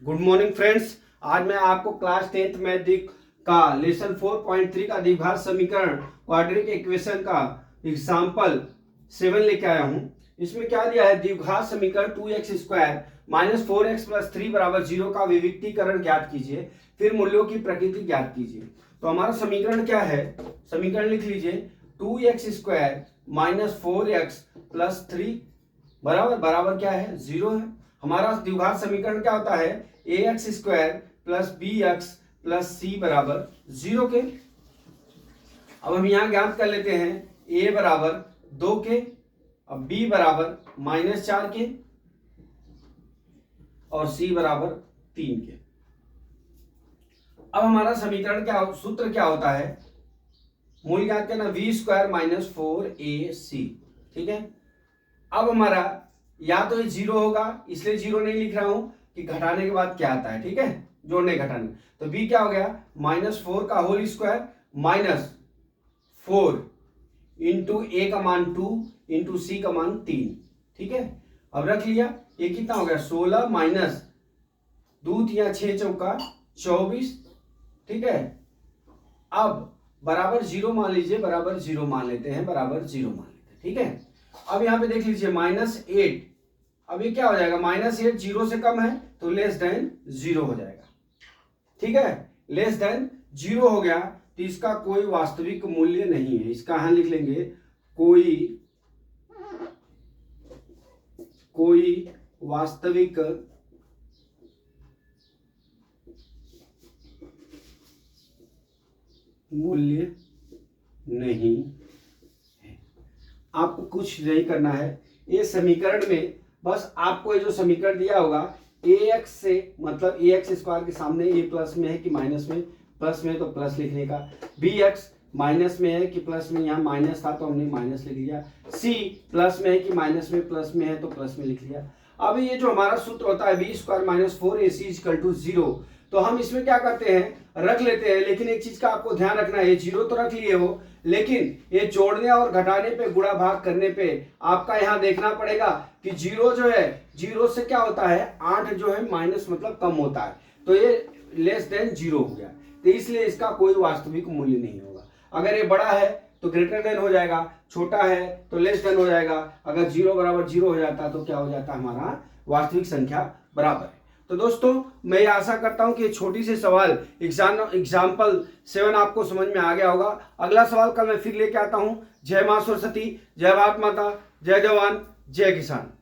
Good morning friends. आज मैं आपको क्लास 10th मैथ का लेसन 4.3 का द्विघात समीकरण क्वाड्रेटिक इक्वेशन का एग्जाम्पल 7 लेके आया हूं। इसमें क्या दिया है, द्विघात समीकरण 2x square minus 4x plus 3 बराबर 0 का विविक्तीकरण ज्ञात कीजिए, फिर मूल्यों की प्रकृति ज्ञात कीजिए। तो हमारा समीकरण क्या है, समीकरण लिख लीजिए 2x square minus 4x plus 3 बराबर बराबर क्या है, 0 है। हमारा द्विघात समीकरण क्या होता है, ax square plus bx plus c बराबर 0 के। अब हम यहां ज्ञात कर लेते हैं a बराबर 2 के, अब b बराबर -4 के और c बराबर 3 के। अब हमारा समीकरण क्या, सूत्र क्या होता है, मूल ज्ञात करना v स्क्वायर माइनस 4ac। ठीक है। अब हमारा या तो ये 0 होगा, इसलिए 0 नहीं लिख रहा हूं कि घटाने के बाद क्या आता है। ठीक है, जोड़ने घटाने। तो b क्या हो गया, -4 का whole square minus 4 into a का मान 2 इंटू c का मान 3। ठीक है, अब रख लिया। ये कितना हो गया, 16 माइनस 2 या 6 चौका 24। ठीक है, अब बराबर 0 मान लीजिए, बराबर 0 मान लेते हैं, बराबर 0 मान लेते हैं। ठीक है, अब यहां पे देख लीजिए -8। अब ये क्या हो जाएगा, -8 0 से कम है तो लेस देन 0 हो जाएगा। ठीक है, लेस देन 0 हो गया तो इसका कोई वास्तविक मूल्य नहीं है। इसका यहां लिख लेंगे कोई वास्तविक मूल्य नहीं है। आपको कुछ नहीं करना है, ये समीकरण में बस आपको ये जो समीकरण दिया होगा ax से, मतलब ax स्क्वायर के सामने ये प्लस में है कि माइनस में, प्लस में तो प्लस लिखने का, bx माइनस में है कि प्लस में, यहाँ माइनस था तो हमने माइनस लिख लिया, c प्लस में है कि माइनस में, प्लस में है तो प्लस में लिख लिया। अब ये जो हमारा सूत्र होता है b square minus 4ac equal to 0, तो हम इसमें क्या करते हैं, रख लेते हैं। लेकिन एक चीज का आपको ध्यान रखना है, 0 तो रख लिए हो, लेकिन ये जोड़ने और घटाने पे, गुणा भाग करने पे आपका यहां देखना पड़ेगा कि 0 जो है, 0 से क्या होता है, 8 जो है माइनस मतलब कम होता है, तो ये लेस देन 0 हो गया, तो इसलिए इसका कोई वास्तविक मूल्य नहीं होगा। अगर ये बड़ा है तो ग्रेटर देन हो जाएगा, छोटा है तो लेस देन हो जाएगा। अगर 0 बराबर 0 हो जाता तो क्या हो जाता, हमारा वास्तविक संख्या बराबर है। तो दोस्तों, मैं ये आशा करता हूं कि ये छोटी सी सवाल एग्जाम्पल 7 आपको समझ में आ गया होगा। अगला सवाल कल मैं फिर लेके आता हूं। जय मां सरस्वती, जय भारत माता, जय जवान, जय किसान।